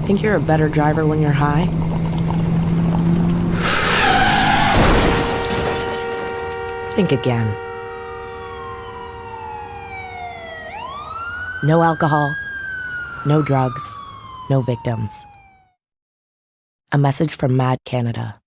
Think you're a better driver when you're high? Think again. No alcohol, no drugs, no victims. A message from Mad Canada.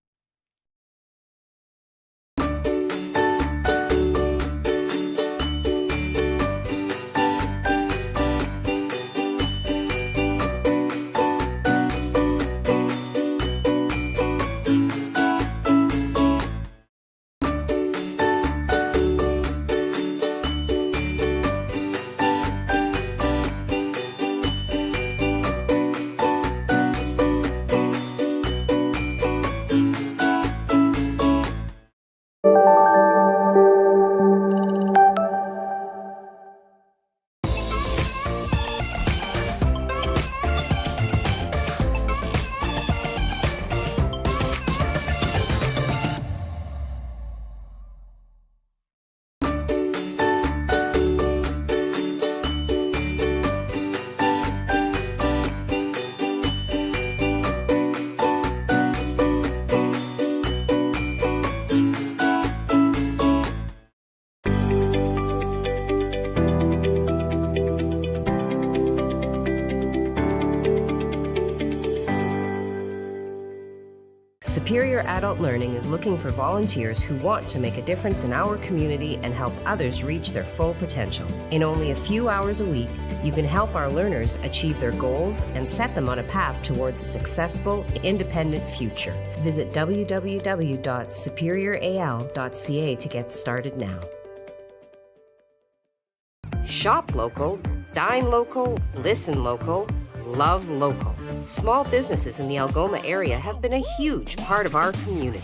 Superior Adult Learning is looking for volunteers who want to make a difference in our community and help others reach their full potential. In only a few hours a week, you can help our learners achieve their goals and set them on a path towards a successful, independent future. Visit www.superioral.ca to get started now. Shop local, dine local, listen local, love local. Small businesses in the Algoma area have been a huge part of our community.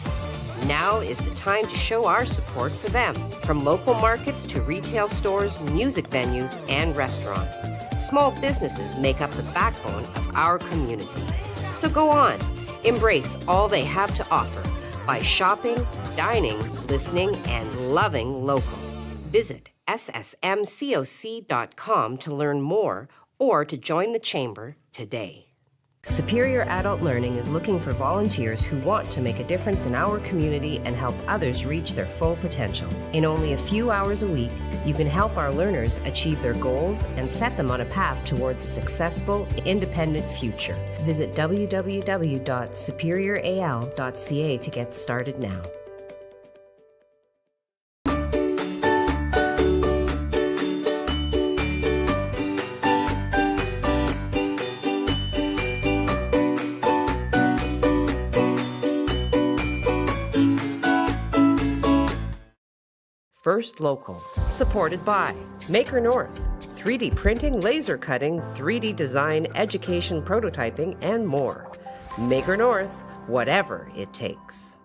Now is the time to show our support for them. From local markets to retail stores, music venues, and restaurants, small businesses make up the backbone of our community. So go on, embrace all they have to offer by shopping, dining, listening, and loving local. Visit ssmcoc.com to learn more or to join the Chamber today. Superior Adult Learning is looking for volunteers who want to make a difference in our community and help others reach their full potential. In only a few hours a week, you can help our learners achieve their goals and set them on a path towards a successful, independent future. Visit www.superioral.ca to get started now. First Local, supported by Maker North, 3D printing, laser cutting, 3D design, education, prototyping, and more. Maker North, whatever it takes.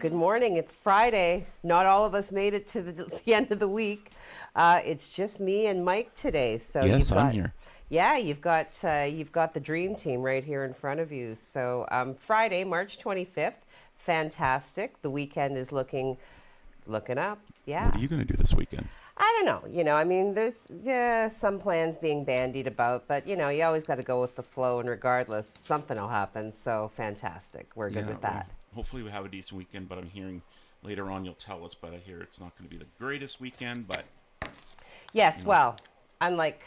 Good morning. It's Friday. Not all of us made it to the end of the week. It's just me and Mike today. So yes, I'm here. Yeah, you've got the dream team right here in front of you. So Friday, March 25th, fantastic. The weekend is looking up. Yeah. What are you going to do this weekend? I don't know. I mean, there's some plans being bandied about, but you always got to go with the flow, and regardless, something will happen. So fantastic. We're good with that. Well, hopefully we have a decent weekend, but I'm hearing later on you'll tell us, but I hear it's not going to be the greatest weekend, but... Yes, well, unlike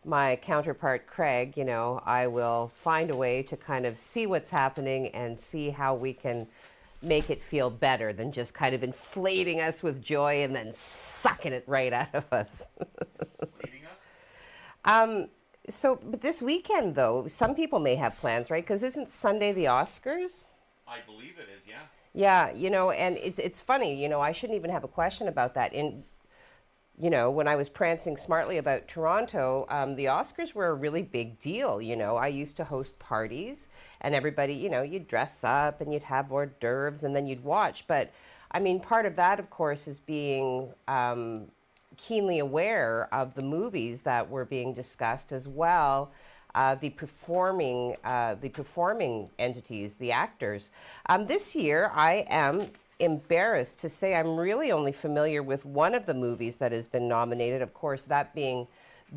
my counterpart, Craig, I will find a way to kind of see what's happening and see how we can make it feel better than just kind of inflating us with joy and then sucking it right out of us. Leading us? But this weekend, though, some people may have plans, right? Because isn't Sunday the Oscars? I believe it is, yeah. Yeah, and it's funny, I shouldn't even have a question about that. When I was prancing smartly about Toronto, the Oscars were a really big deal. I used to host parties, and everybody, you'd dress up and you'd have hors d'oeuvres and then you'd watch. But I mean, part of that, of course, is being keenly aware of the movies that were being discussed, as well the performing entities, the actors. This year, I am embarrassed to say I'm really only familiar with one of the movies that has been nominated, of course, that being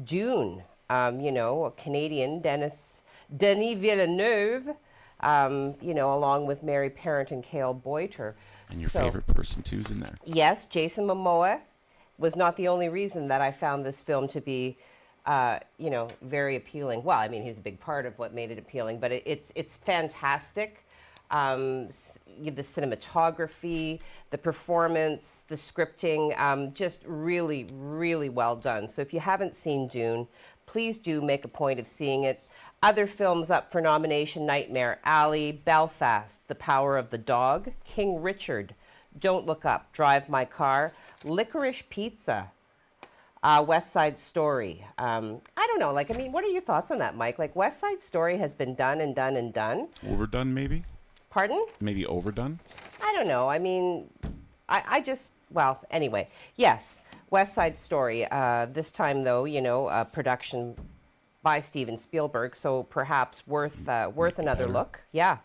Dune, a Canadian, Denis Villeneuve, along with Mary Parent and Cale Boiter. And your favorite person, too, is in there. Yes, Jason Momoa was not the only reason that I found this film to be very appealing. Well, I mean, he's a big part of what made it appealing, but it's fantastic. The cinematography, the performance, the scripting, just really, really well done. So if you haven't seen Dune, please do make a point of seeing it. Other films up for nomination: Nightmare Alley, Belfast, The Power of the Dog, King Richard, Don't Look Up, Drive My Car, Licorice Pizza, West Side Story. I don't know, what are your thoughts on that, Mike? West Side Story has been done and done and done. Overdone, maybe? Pardon? Maybe overdone? I don't know. I mean, anyway. Yes, West Side Story. This time, though, production by Steven Spielberg, so perhaps worth another look. Yeah.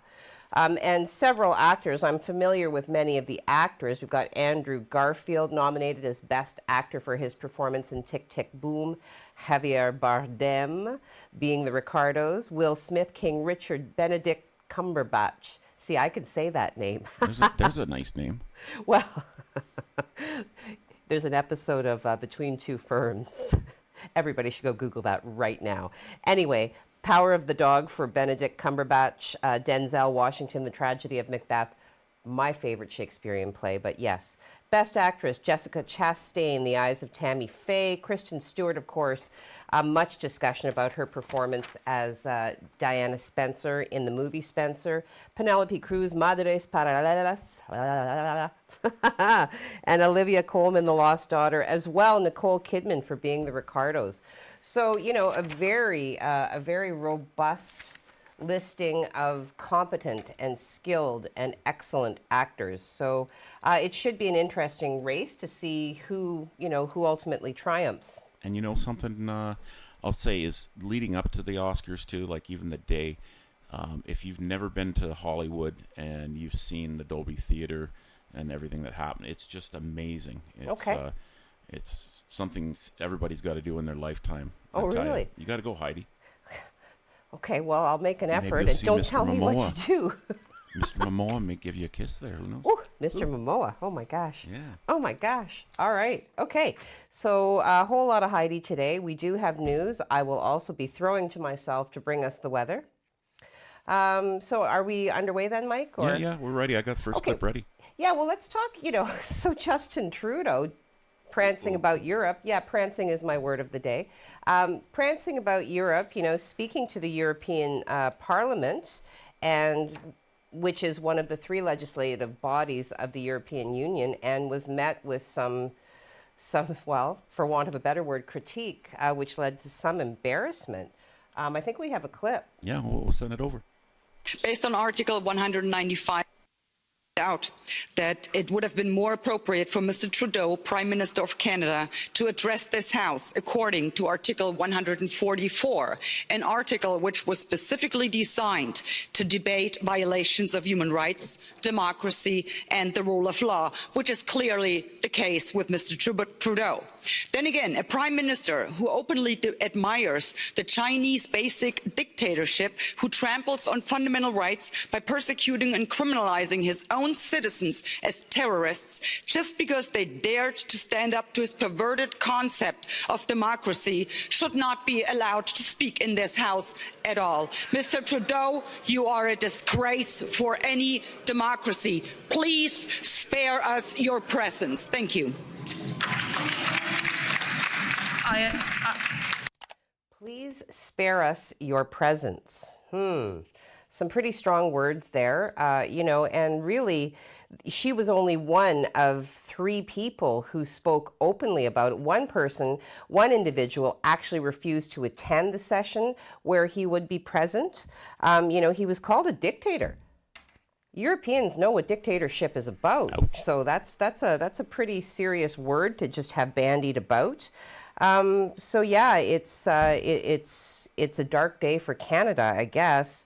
And several actors. I'm familiar with many of the actors. We've got Andrew Garfield nominated as Best Actor for his performance in Tick, Tick, Boom. Javier Bardem being the Ricardos. Will Smith, King Richard, Benedict Cumberbatch. See, I can say that name. There's a nice name. Well, there's an episode of Between Two Ferns. Everybody should go Google that right now. Anyway, Power of the Dog for Benedict Cumberbatch, Denzel Washington, The Tragedy of Macbeth, my favorite Shakespearean play, but yes. Best Actress, Jessica Chastain, The Eyes of Tammy Faye. Kristen Stewart, of course, much discussion about her performance as Diana Spencer in the movie Spencer. Penelope Cruz, Madres Paralelas. And Olivia Colman, The Lost Daughter, as well Nicole Kidman for being the Ricardos. So, a very robust listing of competent and skilled and excellent actors. So it should be an interesting race to see who ultimately triumphs. And something I'll say is leading up to the Oscars too, even the day, if you've never been to Hollywood and you've seen the Dolby Theater and everything that happened, it's just amazing. It's something everybody's got to do in their lifetime. Oh, really? You got to go, Heidi. Okay, well, I'll make an effort, and don't tell me what to do. Mr. Momoa may give you a kiss there. Who knows? Ooh, Mr. Momoa. Oh, my gosh. Yeah. Oh, my gosh. All right. Okay. So a whole lot of Heidi today. We do have news. I will also be throwing to myself to bring us the weather. So are we underway then, Mike? Or? Yeah, we're ready. I got the first clip ready. Yeah, well, let's talk, so Justin Trudeau prancing about Europe. Yeah, prancing is my word of the day. Prancing about Europe, speaking to the European Parliament, and which is one of the three legislative bodies of the European Union, and was met with some, well, for want of a better word, critique, which led to some embarrassment. I think we have a clip. Yeah, we'll send it over. Based on Article 195 out that it would have been more appropriate for Mr. Trudeau, Prime Minister of Canada, to address this House according to Article 144, an article which was specifically designed to debate violations of human rights, democracy and the rule of law, which is clearly the case with Mr. Trudeau. Then again, a Prime Minister who openly admires the Chinese basic dictatorship, who tramples on fundamental rights by persecuting and criminalizing his own citizens as terrorists just because they dared to stand up to his perverted concept of democracy, should not be allowed to speak in this House at all. Mr. Trudeau, you are a disgrace for any democracy. Please spare us your presence. Thank you. Please spare us your presence. Some pretty strong words there, and really, she was only one of 3 people who spoke openly about it. One individual actually refused to attend the session where he would be present. He was called a dictator. Europeans know what dictatorship is about. Ouch. So that's a pretty serious word to just have bandied about. It's a dark day for Canada, I guess.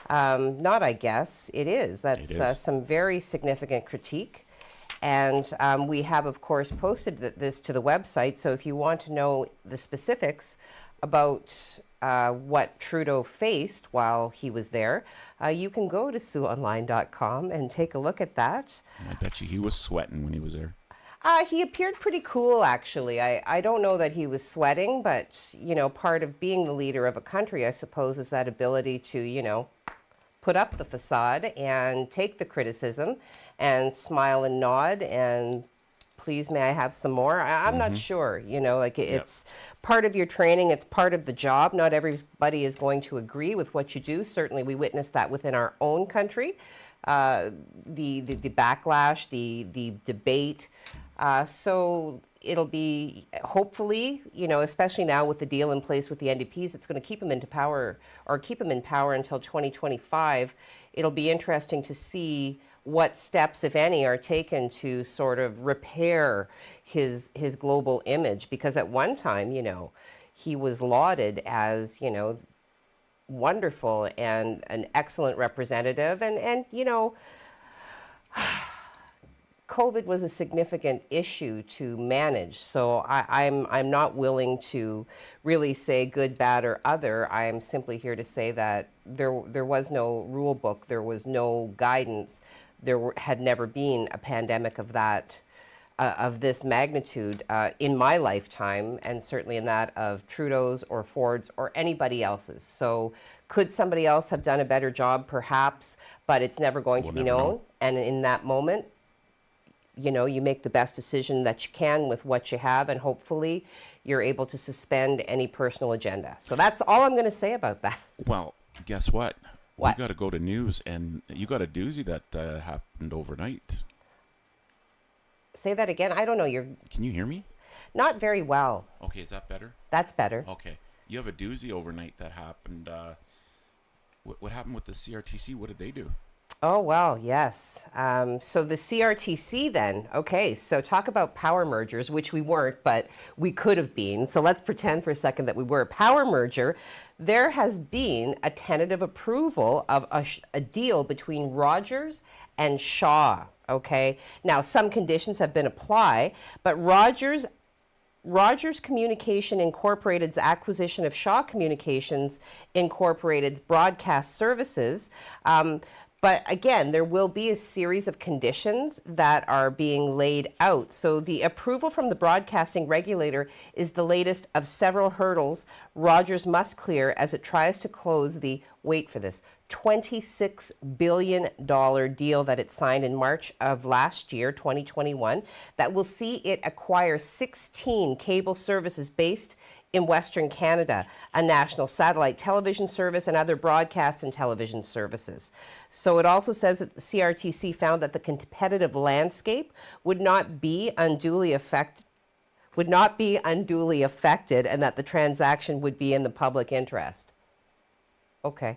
Not I guess, it is. That's some very significant critique. And we have, of course, posted this to the website. So if you want to know the specifics about what Trudeau faced while he was there, you can go to SiouxOnline.com and take a look at that. I bet you he was sweating when he was there. He appeared pretty cool, actually. I don't know that he was sweating, but, part of being the leader of a country, I suppose, is that ability to, put up the facade and take the criticism and smile and nod and please, may I have some more? I'm not sure, it's part of your training. It's part of the job. Not everybody is going to agree with what you do. Certainly, we witnessed that within our own country. The backlash, the debate. So it'll be, hopefully, especially now with the deal in place with the NDPs, it's going to keep them into power, or keep them in power until 2025. It'll be interesting to see what steps, if any, are taken to sort of repair his global image. Because at one time, he was lauded as, wonderful and an excellent representative. And COVID was a significant issue to manage, so I'm not willing to really say good, bad, or other. I am simply here to say that there was no rule book, there was no guidance, had never been a pandemic of this magnitude in my lifetime, and certainly in that of Trudeau's or Ford's or anybody else's. So could somebody else have done a better job? Perhaps, but it's never going to be known. And in that moment, you make the best decision that you can with what you have, and hopefully you're able to suspend any personal agenda. So that's all I'm going to say about that. Well, guess what? What? We got to go to news, and you got a doozy that happened overnight. Say that again. I don't know. Can you hear me? Not very well. Okay, is that better? That's better. Okay. You have a doozy overnight that happened. What happened with the CRTC? What did they do? Oh, well, yes. So the CRTC then, okay, so talk about power mergers, which we weren't, but we could have been. So let's pretend for a second that we were a power merger. There has been a tentative approval of a deal between Rogers and Shaw, okay? Now, some conditions have been applied, but Rogers Communication Incorporated's acquisition of Shaw Communications Incorporated's broadcast services. But again, there will be a series of conditions that are being laid out. So the approval from the broadcasting regulator is the latest of several hurdles Rogers must clear as it tries to close the, wait for this, $26 billion deal that it signed in March of last year, 2021, that will see it acquire 16 cable services based in Western Canada, a national satellite television service, and other broadcast and television services. So it also says that the CRTC found that the competitive landscape would not be unduly affected, and that the transaction would be in the public interest. Okay.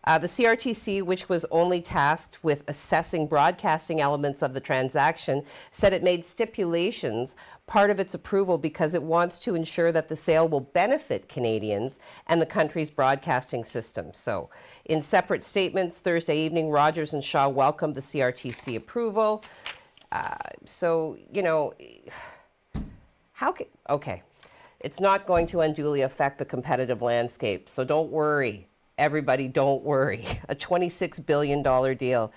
The CRTC, which was only tasked with assessing broadcasting elements of the transaction, said it made stipulations part of its approval because it wants to ensure that the sale will benefit Canadians and the country's broadcasting system. So, in separate statements Thursday evening, Rogers and Shaw welcomed the CRTC approval. Okay. It's not going to unduly affect the competitive landscape, so don't worry. Everybody, don't worry. A $26 billion deal.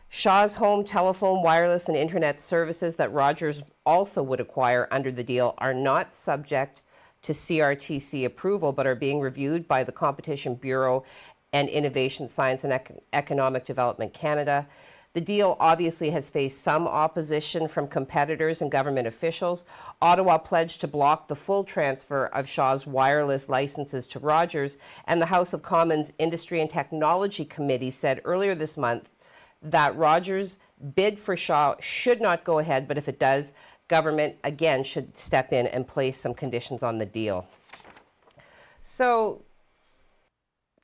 Shaw's home, telephone, wireless, and internet services that Rogers also would acquire under the deal are not subject to CRTC approval, but are being reviewed by the Competition Bureau and Innovation, Science and Economic Development Canada. The deal obviously has faced some opposition from competitors and government officials. Ottawa pledged to block the full transfer of Shaw's wireless licenses to Rogers, and the House of Commons Industry and Technology Committee said earlier this month that Rogers' bid for Shaw should not go ahead, but if it does, government again should step in and place some conditions on the deal. So,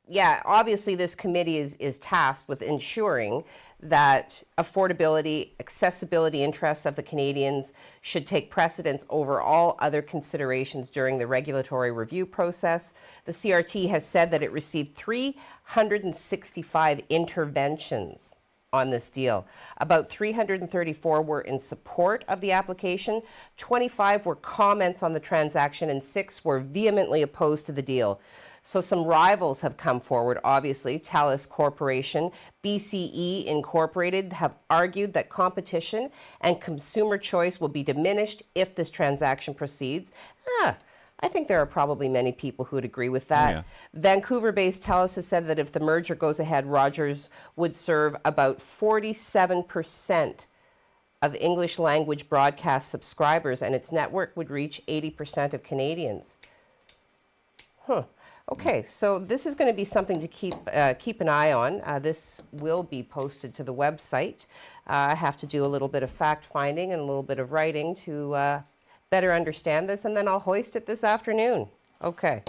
yeah, obviously this committee is tasked with ensuring that affordability, accessibility interests of the Canadians should take precedence over all other considerations during the regulatory review process. The CRT has said that it received 365 interventions on this deal. About 334 were in support of the application, 25 were comments on the transaction, and 6 were vehemently opposed to the deal. So some rivals have come forward, obviously. TELUS Corporation, BCE Incorporated have argued that competition and consumer choice will be diminished if this transaction proceeds. I think there are probably many people who would agree with that. Yeah. Vancouver-based TELUS has said that if the merger goes ahead, Rogers would serve about 47% of English language broadcast subscribers, and its network would reach 80% of Canadians. Okay, so this is going to be something to keep an eye on. This will be posted to the website. I have to do a little bit of fact finding and a little bit of writing to better understand this, and then I'll hoist it this afternoon. Okay.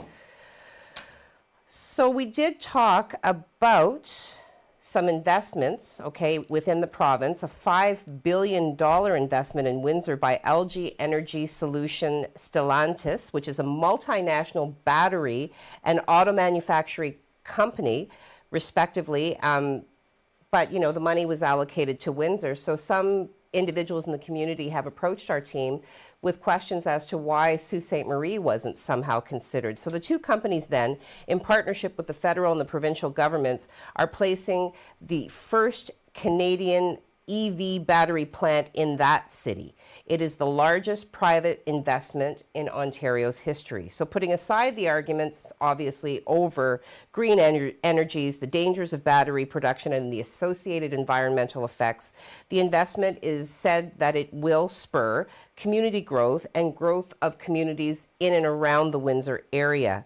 So we did talk about some investments, okay, within the province. A $5 billion investment in Windsor by LG Energy Solution Stellantis, which is a multinational battery and auto manufacturing company, respectively. But, you know, the money was allocated to Windsor. So some individuals in the community have approached our team with questions as to why Sault Ste. Marie wasn't somehow considered. So the two companies then, in partnership with the federal and the provincial governments, are placing the first Canadian EV battery plant in that city. It is the largest private investment in Ontario's history. So putting aside the arguments, obviously, over green energies, the dangers of battery production, and the associated environmental effects, the investment is said that it will spur community growth and growth of communities in and around the Windsor area.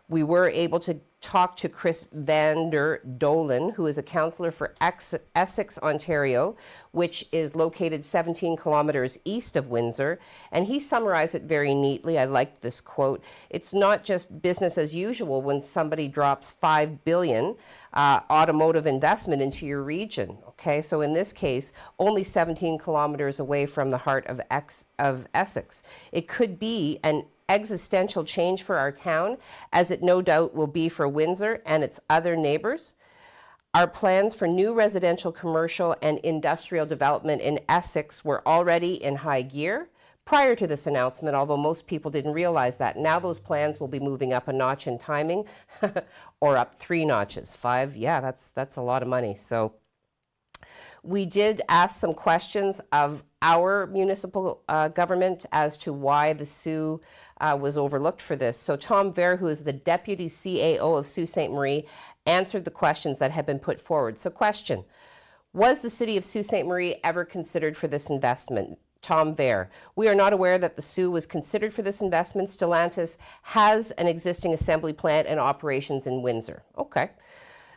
We were able to talk to Chris van der Dolen, who is a councillor for Essex, Ontario, which is located 17 kilometers east of Windsor, and he summarized it very neatly. I liked this quote. It's not just business as usual when somebody drops $5 billion automotive investment into your region. Okay, so in this case, only 17 kilometers away from the heart of Essex. It could be an existential change for our town, as it no doubt will be for Windsor and its other neighbors. Our plans for new residential, commercial, and industrial development in Essex were already in high gear prior to this announcement, although most people didn't realize that. Now those plans will be moving up a notch in timing, or up 3 notches. 5, yeah, that's a lot of money. So we did ask some questions of our municipal government as to why the Soo was overlooked for this. So Tom Vare, who is the Deputy CAO of Sault Ste. Marie, answered the questions that had been put forward. So question, was the city of Sault Ste. Marie ever considered for this investment? Tom Vare, we are not aware that the Soo was considered for this investment. Stellantis has an existing assembly plant and operations in Windsor. Okay.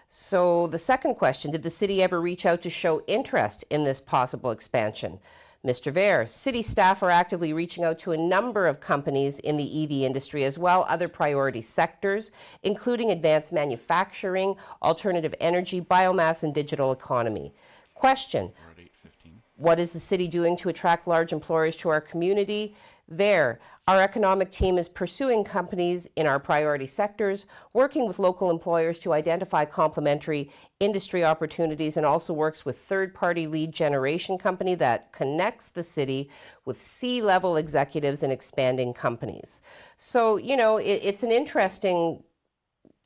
So the second question, did the city ever reach out to show interest in this possible expansion? Mr. Vare, city staff are actively reaching out to a number of companies in the EV industry as well, other priority sectors, including advanced manufacturing, alternative energy, biomass, and digital economy. Question, We're at 8:15. what is the city doing to attract large employers to our community? There, our economic team is pursuing companies in our priority sectors, working with local employers to identify complementary industry opportunities, and also works with third-party lead generation company that connects the city with C-level executives and expanding companies. So, you know, it's an interesting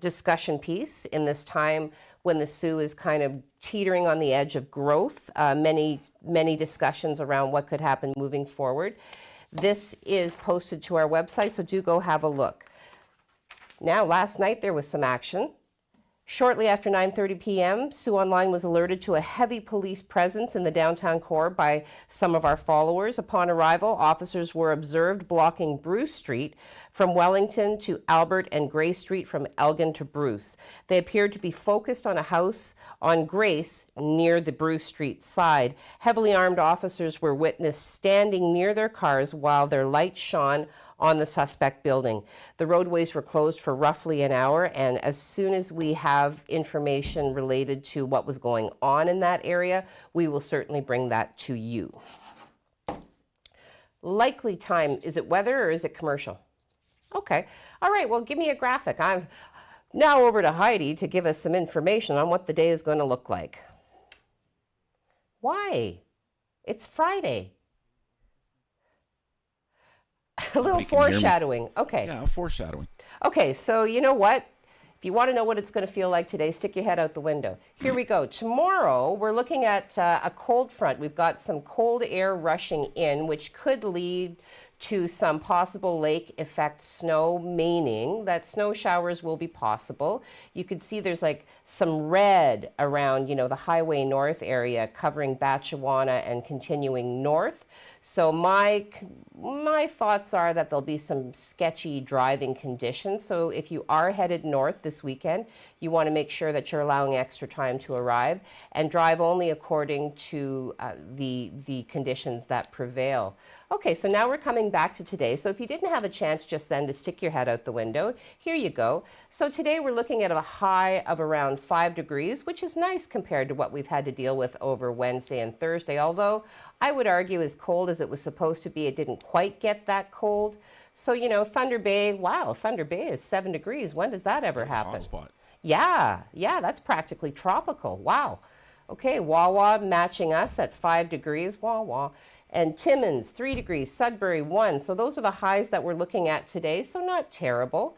discussion piece in this time when the Soo is kind of teetering on the edge of growth. Many discussions around what could happen moving forward. This is posted to our website, so do go have a look. Now, last night there was some action. Shortly after 9:30 p.m., Soo Online was alerted to a heavy police presence in the downtown core by some of our followers. Upon arrival, officers were observed blocking Bruce Street from Wellington to Albert and Gray Street from Elgin to Bruce. They appeared to be focused on a house on Grace near the Bruce Street side. Heavily armed officers were witnessed standing near their cars while their lights shone on the suspect building. The roadways were closed for roughly an hour, and as soon as we have information related to what was going on in that area, we will certainly bring that to you. Likely time, is it weather or is it commercial? Okay, all right, well, give me a graphic. I'm now over to Heidi to give us some information on what the day is going to look like. Why? It's Friday. A little Nobody can hear me. foreshadowing. Okay. Yeah, foreshadowing. Okay, so you know what? If you want to know what it's going to feel like today, stick your head out the window. Here we go. Tomorrow, we're looking at a cold front. We've got some cold air rushing in, which could lead to some possible lake effect snow, meaning that snow showers will be possible. You can see there's like some red around, the Highway North area covering Batchewana and continuing north. So my thoughts are that there'll be some sketchy driving conditions. So if you are headed north this weekend, you want to make sure that you're allowing extra time to arrive and drive only according to the conditions that prevail. Okay, so now we're coming back to today. So if you didn't have a chance just then to stick your head out the window, here you go. So today we're looking at a high of around 5 degrees, which is nice compared to what we've had to deal with over Wednesday and Thursday, although I would argue as cold as it was supposed to be, it didn't quite get that cold. So, Thunder Bay, wow, Thunder Bay is 7 degrees. When does that ever happen? Hotspot. Yeah, that's practically tropical. Wow. Okay, Wawa matching us at 5 degrees, Wawa. And Timmins, 3 degrees, Sudbury, 1. So those are the highs that we're looking at today, so not terrible.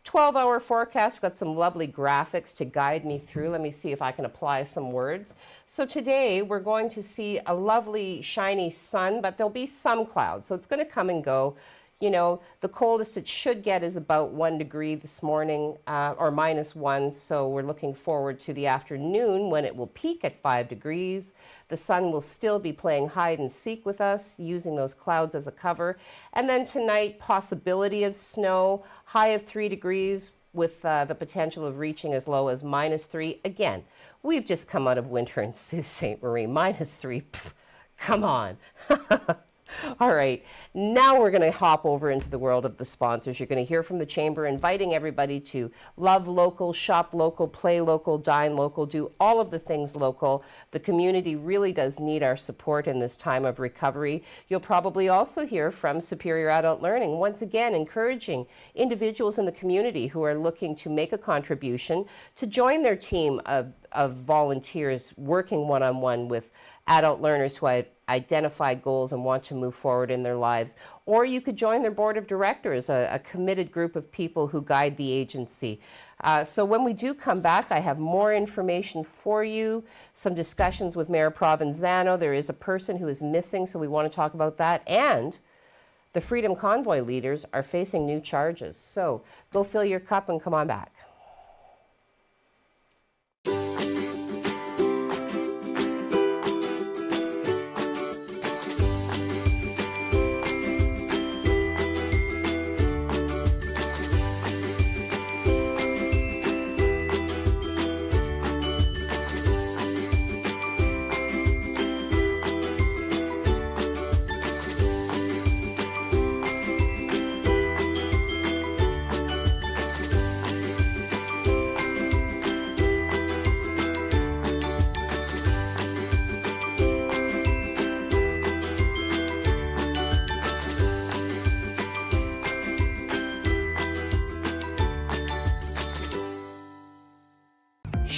12-hour forecast, we've got some lovely graphics to guide me through. Let me see if I can apply some words. So today we're going to see a lovely shiny sun, but there'll be some clouds. So it's going to come and go. The coldest it should get is about 1 degree this morning, or -1. So we're looking forward to the afternoon when it will peak at 5 degrees. The sun will still be playing hide and seek with us, using those clouds as a cover. And then tonight, possibility of snow, high of 3 degrees with the potential of reaching as low as -3. Again, we've just come out of winter in Sault Ste. Marie, -3. Pff, come on. All right, now we're going to hop over into the world of the sponsors. You're going to hear from the Chamber inviting everybody to love local, shop local, play local, dine local, do all of the things local. The community really does need our support in this time of recovery. You'll probably also hear from Superior Adult Learning, once again encouraging individuals in the community who are looking to make a contribution to join their team of volunteers working one-on-one with adult learners who have identified goals and want to move forward in their lives. Or you could join their board of directors, a committed group of people who guide the agency. So when we do come back, I have more information for you, some discussions with Mayor Provenzano. There is a person who is missing, so we want to talk about that. And the Freedom Convoy leaders are facing new charges. So go fill your cup and come on back.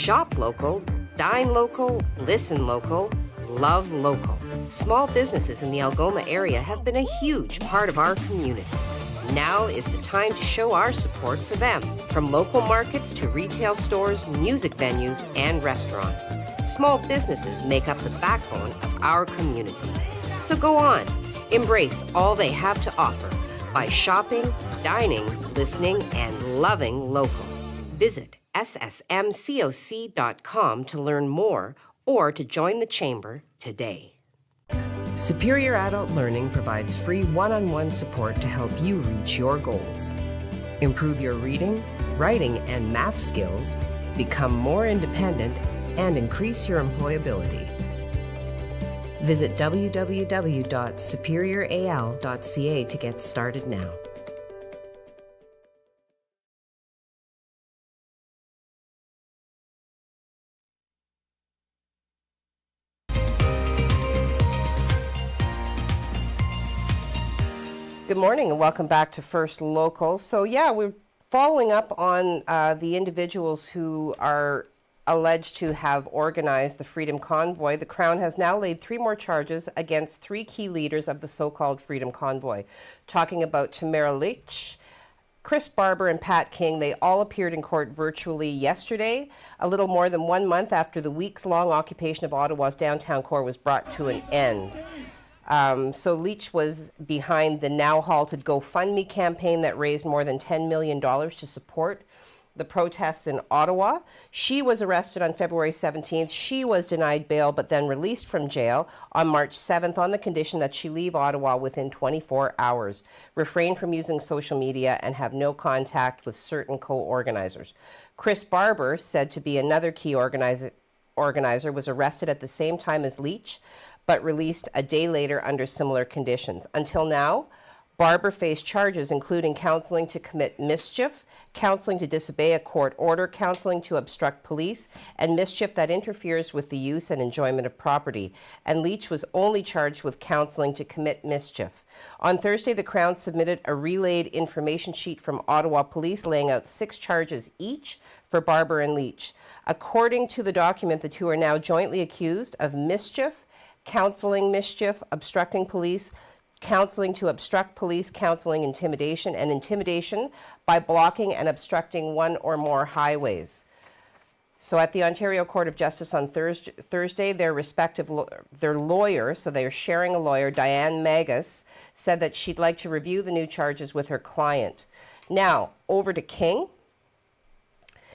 Shop local, dine local, listen local, love local. Small businesses in the Algoma area have been a huge part of our community. Now is the time to show our support for them. From local markets to retail stores, music venues, and restaurants, small businesses make up the backbone of our community. So go on, embrace all they have to offer by shopping, dining, listening, and loving local. Visit ssmcoc.com to learn more or to join the Chamber today. Superior Adult Learning provides free one-on-one support to help you reach your goals. Improve your reading, writing, and math skills, become more independent, and increase your employability. Visit www.superioral.ca to get started now. Good morning and welcome back to First Local. So yeah, we're following up on the individuals who are alleged to have organized the Freedom Convoy. The Crown has now laid 3 more charges against 3 key leaders of the so-called Freedom Convoy. Talking about Tamara Leach, Chris Barber, and Pat King, they all appeared in court virtually yesterday, a little more than 1 month after the weeks-long occupation of Ottawa's downtown core was brought to an end. So Leach was behind the now halted GoFundMe campaign that raised more than $10 million to support the protests in Ottawa. She was arrested on February 17th. She was denied bail but then released from jail on March 7th on the condition that she leave Ottawa within 24 hours, refrain from using social media, and have no contact with certain co-organizers. Chris Barber, said to be another key organizer, was arrested at the same time as Leach, but released a day later under similar conditions. Until now, Barber faced charges including counseling to commit mischief, counseling to disobey a court order, counseling to obstruct police, and mischief that interferes with the use and enjoyment of property. And Leach was only charged with counseling to commit mischief. On Thursday, the Crown submitted a relayed information sheet from Ottawa Police laying out 6 charges each for Barber and Leach. According to the document, the 2 are now jointly accused of mischief, counseling mischief, obstructing police, counseling to obstruct police, counseling intimidation, and intimidation by blocking and obstructing 1 or more highways. So at the Ontario Court of Justice on Thursday, their lawyer, so they're sharing a lawyer, Diane Magus, said that she'd like to review the new charges with her client. Now, over to King.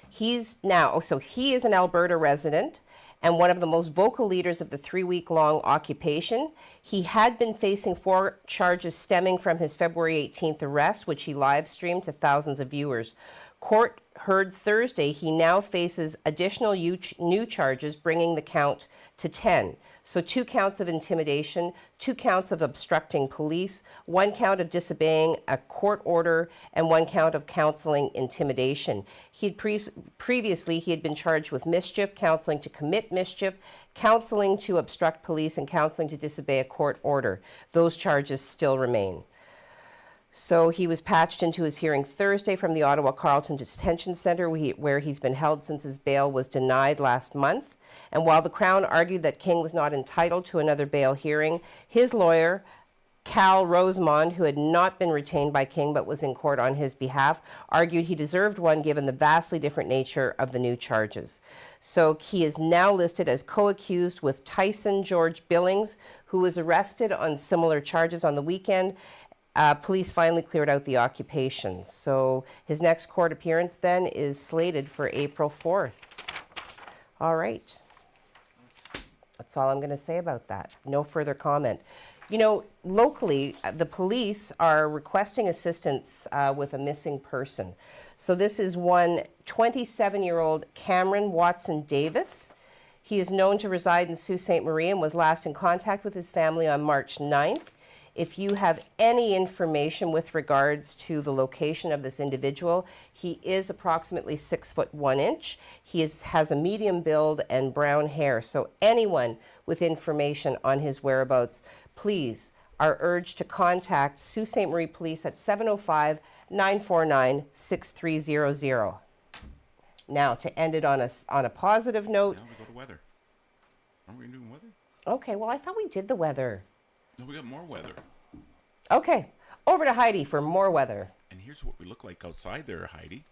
He is an Alberta resident and one of the most vocal leaders of the 3-week-long occupation. He had been facing 4 charges stemming from his February 18th arrest, which he live-streamed to thousands of viewers. Court heard Thursday he now faces additional new charges, bringing the count to 10. So 2 counts of intimidation, 2 counts of obstructing police, 1 count of disobeying a court order, and 1 count of counseling intimidation. Previously he had been charged with mischief, counseling to commit mischief, counseling to obstruct police, and counseling to disobey a court order. Those charges still remain. So he was patched into his hearing Thursday from the Ottawa Carleton Detention Centre, where he's been held since his bail was denied last month. And while the Crown argued that King was not entitled to another bail hearing, his lawyer, Cal Rosemond, who had not been retained by King but was in court on his behalf, argued he deserved one given the vastly different nature of the new charges. So he is now listed as co-accused with Tyson George Billings, who was arrested on similar charges on the weekend. Police finally cleared out the occupation. So his next court appearance then is slated for April 4th. All right. That's all I'm going to say about that. No further comment. You know, locally, the police are requesting assistance with a missing person. So this is one 27-year-old Cameron Watson Davis. He is known to reside in Sault Ste. Marie and was last in contact with his family on March 9th. If you have any information with regards to the location of this individual, he is approximately 6 foot 1 inch. He has a medium build and brown hair. So anyone with information on his whereabouts, please are urged to contact Sault Ste. Marie Police at 705-949-6300. Now, to end it on a positive note. Now we go to weather. Are we doing weather? Okay, well, I thought we did the weather. No, we got more weather. Okay, over to Heidi for more weather. And here's what we look like outside there, Heidi.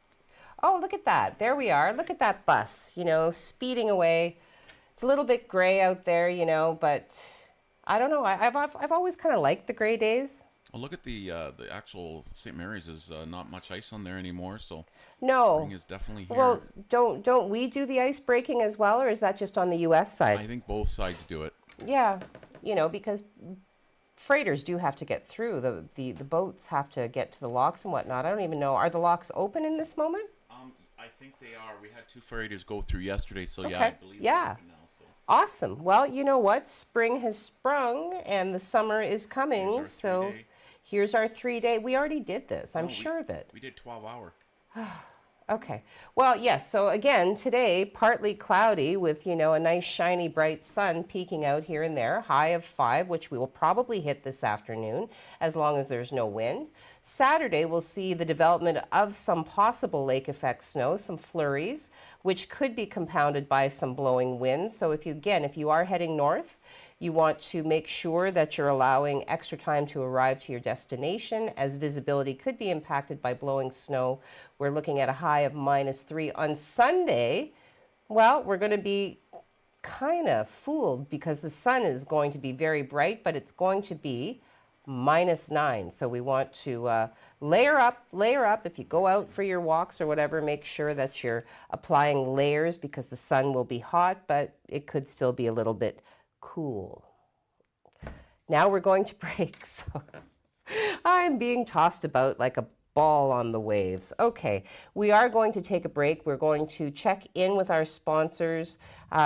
Oh, look at that. There we are. Look at that bus, speeding away. It's a little bit gray out there, but I don't know. I've always kind of liked the gray days. Oh, look at the actual St. Mary's is not much ice on there anymore, so no. Spring is definitely here. Well, don't we do the ice breaking as well, or is that just on the U.S. side? I think both sides do it. Yeah, because freighters do have to get through. The boats have to get to the locks and whatnot. I don't even know. Are the locks open in this moment? I think they are. We had 2 freighters go through yesterday, so okay. yeah, I believe they're open now. So. Awesome. Well, you know what? Spring has sprung and the summer is coming. So here's our 3-day. We already did this. I'm sure of it. We did 12-hour. Okay. Well, yes. So again, today, partly cloudy with, a nice shiny bright sun peeking out here and there. High of 5, which we will probably hit this afternoon as long as there's no wind. Saturday, we'll see the development of some possible lake effect snow, some flurries, which could be compounded by some blowing winds. So if you are heading north, you want to make sure that you're allowing extra time to arrive to your destination, as visibility could be impacted by blowing snow. We're looking at a high of -3 on Sunday. Well, we're going to be kind of fooled because the sun is going to be very bright, but it's going to be -9. So we want to layer up. If you go out for your walks or whatever, make sure that you're applying layers because the sun will be hot, but it could still be a little bit cool. Now we're going to break. So I'm being tossed about like a ball on the waves. Okay, we are going to take a break. We're going to check in with our sponsors,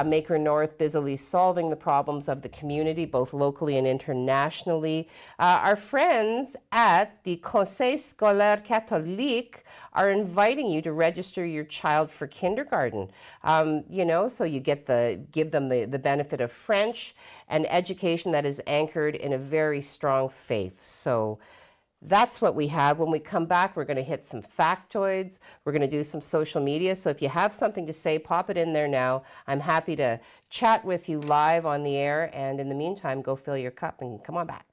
Maker North, busily solving the problems of the community, both locally and internationally. Our friends at the Conseil Scolaire Catholique are inviting you to register your child for kindergarten. So you give them the benefit of French and education that is anchored in a very strong faith. So that's what we have. When we come back, we're going to hit some factoids. We're going to do some social media. So if you have something to say, pop it in there now. I'm happy to chat with you live on the air. And in the meantime, go fill your cup and come on back.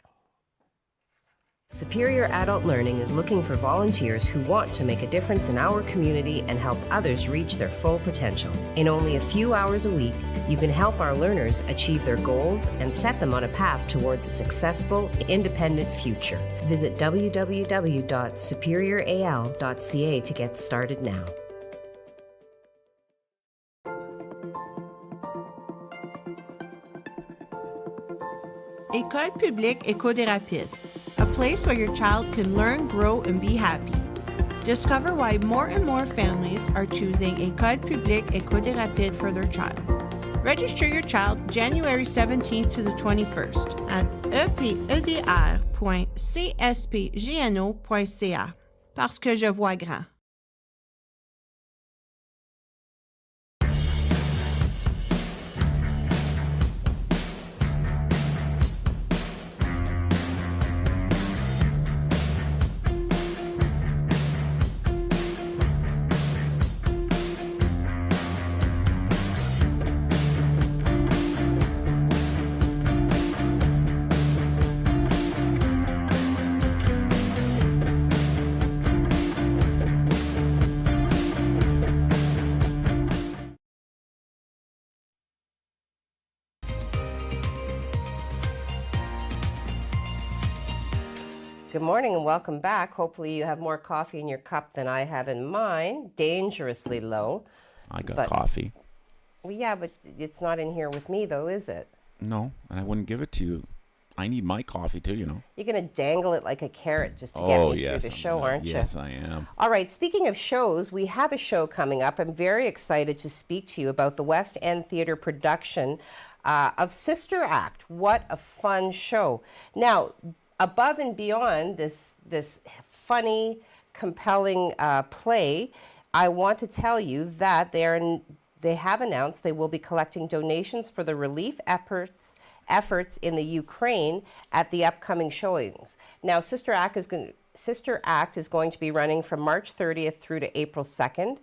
Superior Adult Learning is looking for volunteers who want to make a difference in our community and help others reach their full potential. In only a few hours a week, you can help our learners achieve their goals and set them on a path towards a successful, independent future. Visit www.superioral.ca to get started now. École publique Éco des Rapides, a place where your child can learn, grow, and be happy. Discover why more and more families are choosing École publique Éco des Rapides for their child. Register your child January 17th to the 21st at epedr.cspgno.ca. Parce que je vois grand. Good morning and welcome back. Hopefully you have more coffee in your cup than I have in mine. Dangerously low. I got coffee. Well, yeah, but it's not in here with me though, is it? No, and I wouldn't give it to you. I need my coffee too, You're going to dangle it like a carrot just to get me through the show, aren't you? Yes, I am. All right, speaking of shows, we have a show coming up. I'm very excited to speak to you about the West End Theatre production of Sister Act. What a fun show. Now, above and beyond this funny, compelling play, I want to tell you that they have announced they will be collecting donations for the relief efforts in the Ukraine at the upcoming showings. Now, Sister Act is going to be running from March 30th through to April 2nd.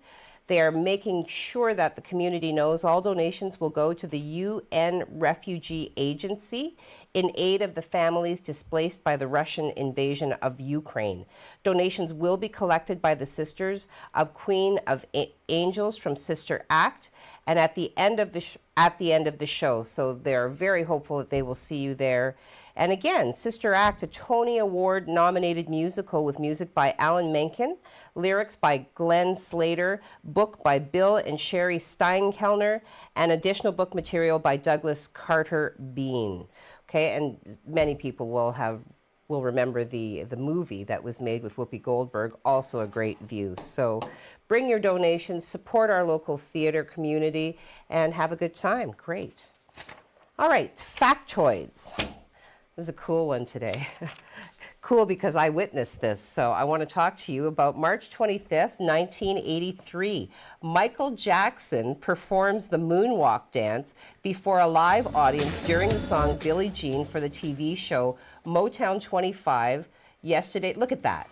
They are making sure that the community knows all donations will go to the UN Refugee Agency in aid of the families displaced by the Russian invasion of Ukraine. Donations will be collected by the Sisters of Queen of Angels from Sister Act, and at the end of the show. So they're very hopeful that they will see you there. And again, Sister Act, a Tony Award nominated musical with music by Alan Menken, lyrics by Glenn Slater, book by Bill and Sherry Steinkellner, and additional book material by Douglas Carter Bean. Okay, and many people will remember the movie that was made with Whoopi Goldberg, also a great view. So bring your donations, support our local theater community, and have a good time. Great. All right, factoids. It was a cool one today. Cool because I witnessed this. So I want to talk to you about March 25th, 1983. Michael Jackson performs the moonwalk dance before a live audience during the song Billie Jean for the TV show Motown 25. Yesterday, look at that.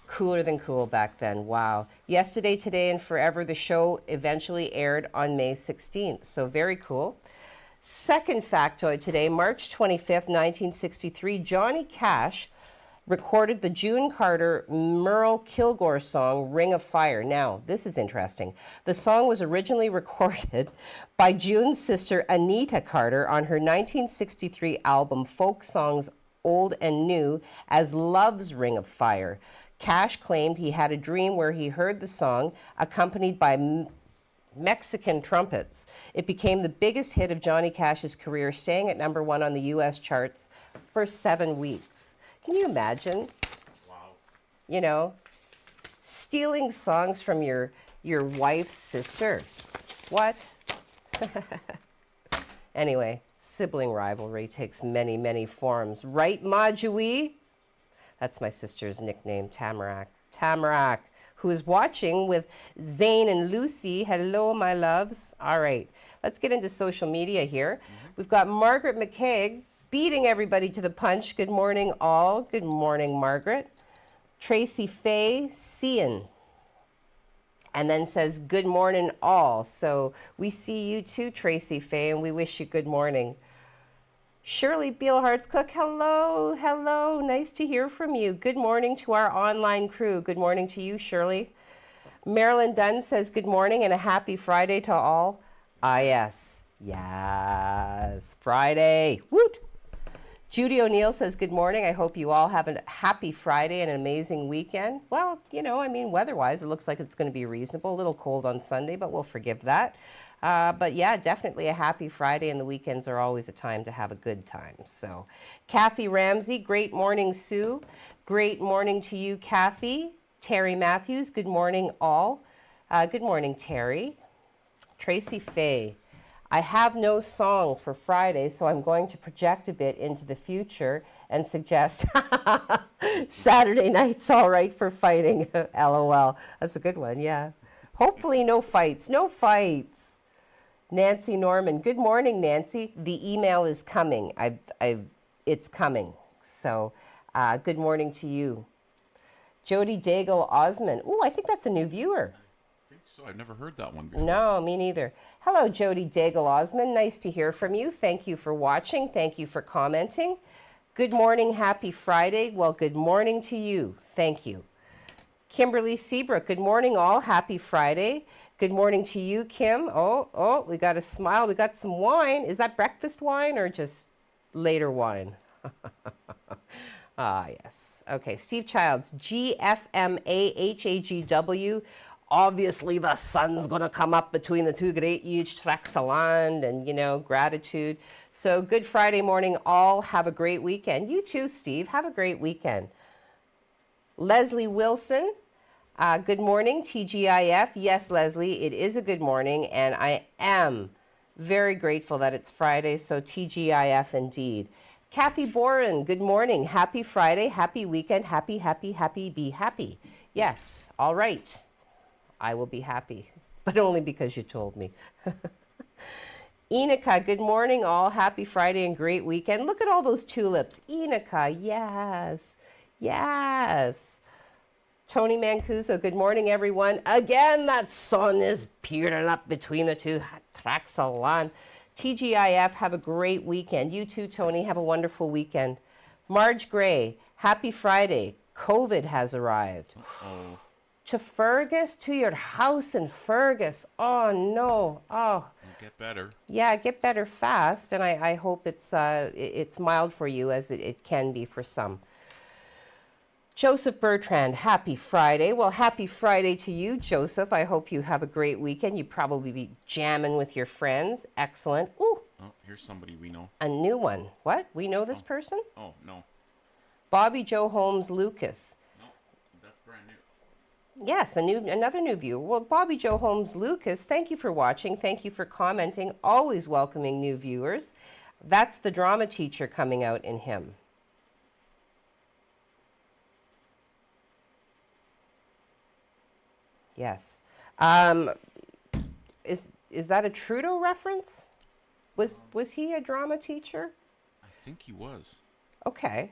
Cooler than cool back then. Wow. Yesterday, Today, and Forever, the show eventually aired on May 16th. So very cool. Second factoid today, March 25th, 1963, Johnny Cash recorded the June Carter Merle Kilgore song, Ring of Fire. Now, this is interesting. The song was originally recorded by June's sister Anita Carter on her 1963 album Folk Songs Old and New as Love's Ring of Fire. Cash claimed he had a dream where he heard the song accompanied by Mexican trumpets. It became the biggest hit of Johnny Cash's career, staying at #1 on the U.S. charts for 7 weeks. Can you imagine? Wow. You know, stealing songs from your wife's sister. What? Anyway, sibling rivalry takes many, many forms. Right, Majui? That's my sister's nickname, Tamarack. Tamarack, who is watching with Zane and Lucy. Hello, my loves. All right, let's get into social media here. We've got Margaret McKeag beating everybody to the punch. Good morning, all. Good morning, Margaret. Tracy Faye, seeing. And then says, good morning, all. So we see you too, Tracy Faye, and we wish you good morning. Shirley Beelhart's Cook, hello, hello, nice to hear from you. Good morning to our online crew. Good morning to you, Shirley. Marilyn Dunn says good morning and a happy Friday to all. Ah, yes, yes, Friday, woot. Judy O'Neill says good morning. I hope you all have a happy Friday and an amazing weekend. Well, you know, I mean, weather-wise, it looks like it's going to be reasonable. A little cold on Sunday, but we'll forgive that. But yeah, definitely a happy Friday, and the weekends are always a time to have a good time. So, Kathy Ramsey, great morning, Sue. Great morning to you, Kathy. Terry Matthews, good morning, all. Good morning, Terry. Tracy Faye, I have no song for Friday, so I'm going to project a bit into the future and suggest Saturday night's all right for fighting. LOL. That's a good one, yeah. Hopefully no fights. No fights. Nancy Norman. Good morning, Nancy. The email is coming. It's coming. So good morning to you. Jody Daigle Osman. Oh, I think that's a new viewer. I think so. I've never heard that one before. No, me neither. Hello, Jody Daigle Osman. Nice to hear from you. Thank you for watching. Thank you for commenting. Good morning. Happy Friday. Well, good morning to you. Thank you. Kimberly Seabrook. Good morning, all. Happy Friday. Good morning to you, Kim. Oh, we got a smile. We got some wine. Is that breakfast wine or just later wine? Ah, yes. Okay, Steve Childs, GFMAHAGW. Obviously, the sun's going to come up between the two great huge tracts of land and, you know, gratitude. So good Friday morning, all. Have a great weekend. You too, Steve. Have a great weekend. Leslie Wilson. Good morning, TGIF. Yes, Leslie, it is a good morning, and I am very grateful that it's Friday, so TGIF indeed. Kathy Boren, good morning. Happy Friday, happy weekend, happy, be happy. Yes, all right. I will be happy, but only because you told me. Enika, good morning, all. Happy Friday and great weekend. Look at all those tulips. Enika, yes, yes. Tony Mancuso, good morning, everyone. Again, that sun is peering up between the two tracks of land. TGIF, have a great weekend. You too, Tony, have a wonderful weekend. Marge Gray, happy Friday. COVID has arrived. Uh-oh. To Fergus, to your house in Fergus. Oh, no. Oh. Get better. Yeah, get better fast, and I hope it's mild for you as it can be for some. Joseph Bertrand, happy Friday. Well, happy Friday to you, Joseph. I hope you have a great weekend. You probably be jamming with your friends. Excellent. Ooh, Oh, here's somebody we know. a new one. What? We know this person? Oh, no. Bobby Joe Holmes Lucas. No, that's brand new. Yes, another new viewer. Well, Bobby Joe Holmes Lucas, thank you for watching. Thank you for commenting. Always welcoming new viewers. That's the drama teacher coming out in him. Yes. Is that a Trudeau reference? Was he a drama teacher? I think he was. Okay.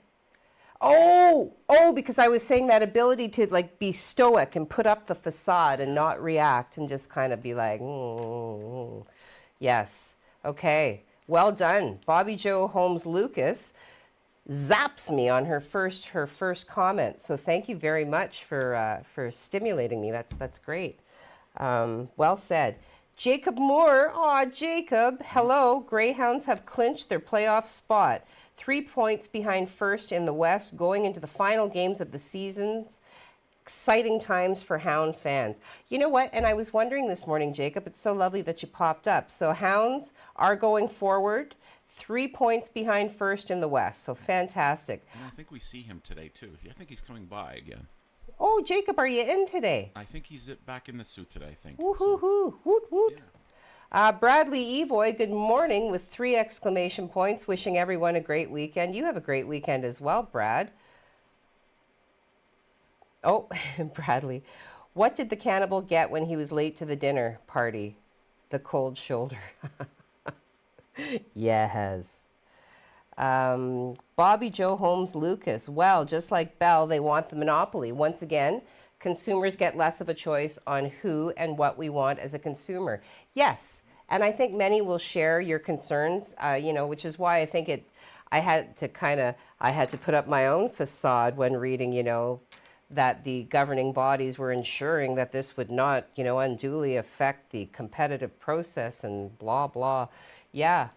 Oh, because I was saying that ability to like be stoic and put up the facade and not react and just kind of be like, Yes. Okay. Well done. Bobby Joe Holmes Lucas zaps me on her first comment. So thank you very much for stimulating me. That's great. Well said. Jacob Moore. Aw, Jacob. Hello. Greyhounds have clinched their playoff spot. 3 points behind first in the West, going into the final games of the seasons. Exciting times for Hound fans. You know what? And I was wondering this morning, Jacob, it's so lovely that you popped up. So Hounds are going forward, 3 points behind first in the West. So fantastic. And I think we see him today, too. I think he's coming by again. Oh, Jacob, are you in today? I think he's back in the suit today, I think. Woo-hoo-hoo. Woot, woot. Yeah. Bradley Evoy, good morning with 3 exclamation points. Wishing everyone a great weekend. You have a great weekend as well, Brad. Oh, Bradley. What did the cannibal get when he was late to the dinner party? The cold shoulder. Yes. Bobby Joe Holmes Lucas. Well, just like Bell, they want the monopoly. Once again, consumers get less of a choice on who and what we want as a consumer. Yes, and I think many will share your concerns, which is why I think I had to put up my own facade when reading, that the governing bodies were ensuring that this would not, unduly affect the competitive process and blah, blah. Yeah,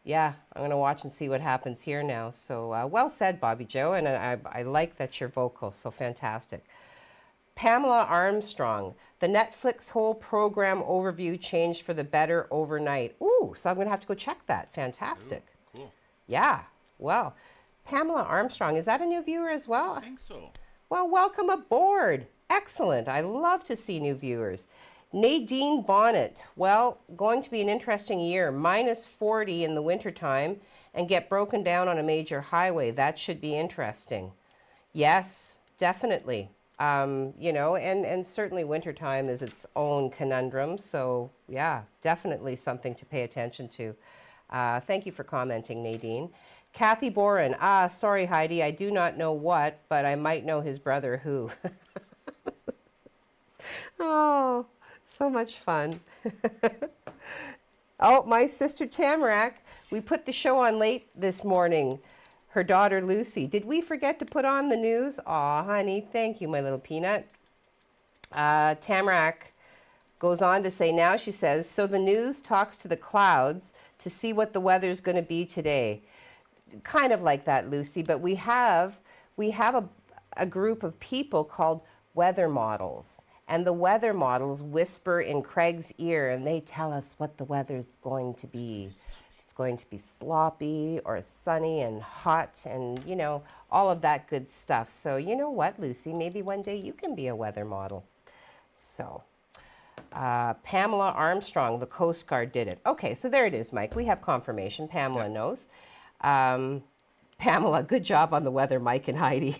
I'm going to watch and see what happens here now. So well said, Bobby Joe, and I like that you're vocal, so fantastic. Pamela Armstrong, the Netflix whole program overview changed for the better overnight. Ooh, so I'm going to have to go check that. Fantastic. Ooh, cool. Yeah, well, Pamela Armstrong, is that a new viewer as well? I think so. Well, welcome aboard. Excellent. I love to see new viewers. Nadine Bonnet, well, going to be an interesting year. -40 in the wintertime and get broken down on a major highway. That should be interesting. Yes, definitely. And certainly wintertime is its own conundrum. So yeah, definitely something to pay attention to. Thank you for commenting, Nadine. Kathy Boren, sorry, Heidi, I do not know what, but I might know his brother who. Oh, so much fun. Oh, my sister Tamarack, we put the show on late this morning. Her daughter Lucy. Did we forget to put on the news? Aw, honey, thank you, my little peanut. Tamarack goes on to say, now she says, so the news talks to the clouds to see what the weather's going to be today. Kind of like that, Lucy, but we have a group of people called weather models. And the weather models whisper in Craig's ear and they tell us what the weather's going to be. It's going to be sloppy or sunny and hot and, all of that good stuff. So you know what, Lucy, maybe one day you can be a weather model. So Pamela Armstrong, the Coast Guard did it. Okay, so there it is, Mike. We have confirmation. Pamela knows. Pamela, good job on the weather, Mike and Heidi.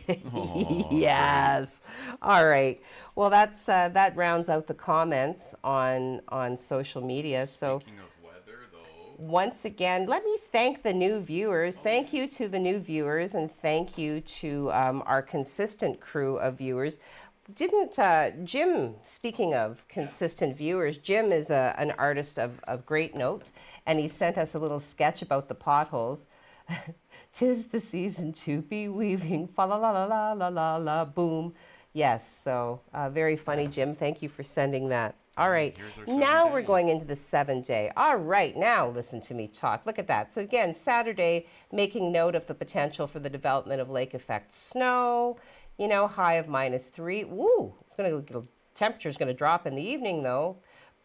Yes. All right. Well, that rounds out the comments on social media. So Speaking of weather, though, once again, let me thank the new viewers. Thank you to the new viewers, and thank you to our consistent crew of viewers. didn't Jim, speaking of consistent viewers, Jim is an artist of great note, and he sent us a little sketch about the potholes. 'Tis the season to be weaving, fa la la la la la la la, boom. Yes, so very funny, Jim. Thank you for sending that. All right, now we're going into the 7-day. All right, now listen to me talk. Look at that. So again, Saturday, making note of the potential for the development of lake effect snow. You know, high of -3. Woo! Temperature's going to drop in the evening, though.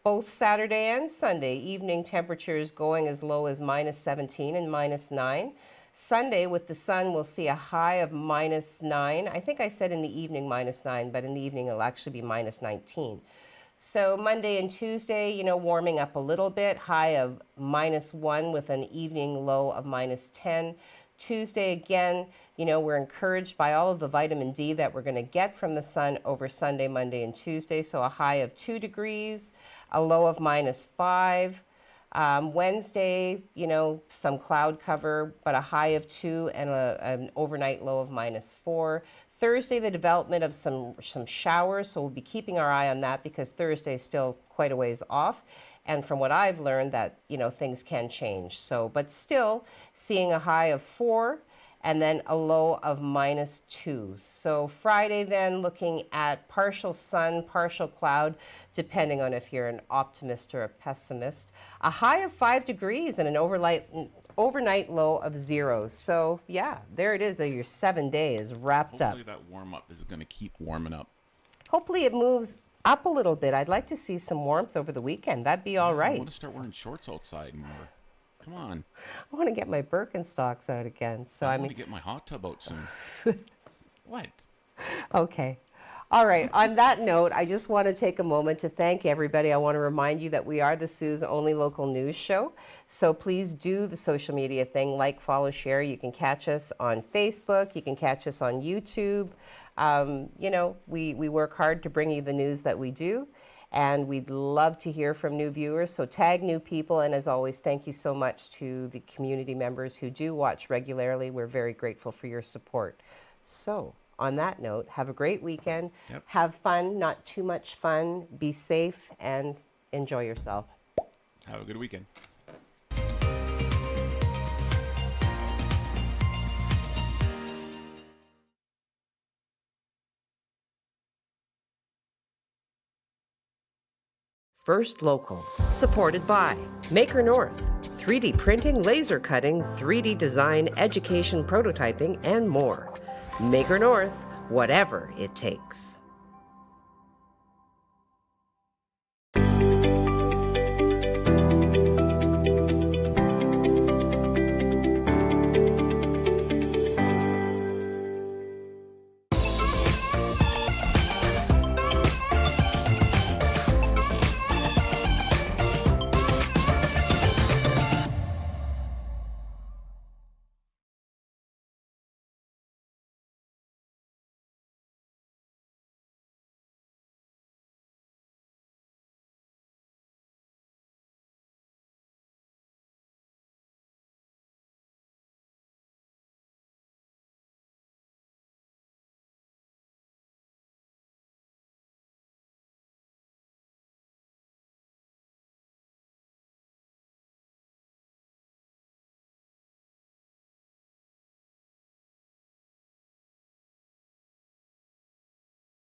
Both Saturday and Sunday, evening temperatures going as low as -17 and -9. Sunday, with the sun, we'll see a high of -9. I think I said in the evening -9, but in the evening it'll actually be -19. So Monday and Tuesday, you know, warming up a little bit, high of -1 with an evening low of -10. Tuesday, again, you know, we're encouraged by all of the vitamin D that we're going to get from the sun over Sunday, Monday, and Tuesday. So a high of 2 degrees, a low of -5. Wednesday, you know, some cloud cover, but a high of 2 and an overnight low of -4. Thursday, the development of some showers, so we'll be keeping our eye on that because Thursday is still quite a ways off. And from what I've learned that, you know, things can change. So, but still seeing a high of 4 and then a low of -2. So Friday then looking at partial sun, partial cloud, depending on if you're an optimist or a pessimist. A high of 5 degrees and an overnight low of 0. So yeah, there it is. Your 7 days wrapped up. Hopefully that warm up is going to keep warming up. Hopefully it moves up a little bit. I'd like to see some warmth over the weekend. That'd be all right. I want to start wearing shorts outside more. Come on. I want to get my Birkenstocks out again. So I want to get my hot tub out soon. What? Okay. All right. On that note, I just want to take a moment to thank everybody. I want to remind you that we are the Sioux's only local news show. So please do the social media thing, like, follow, share. You can catch us on Facebook. You can catch us on YouTube. You know, we work hard to bring you the news that we do, and we'd love to hear from new viewers. So tag new people, and as always, thank you so much to the community members who do watch regularly. We're very grateful for your support. So on that note, have a great weekend. Yep. Have fun, not too much fun. Be safe and enjoy yourself. Have a good weekend. First Local, supported by Maker North, 3D printing, laser cutting, 3D design, education prototyping, and more. Maker North, whatever it takes.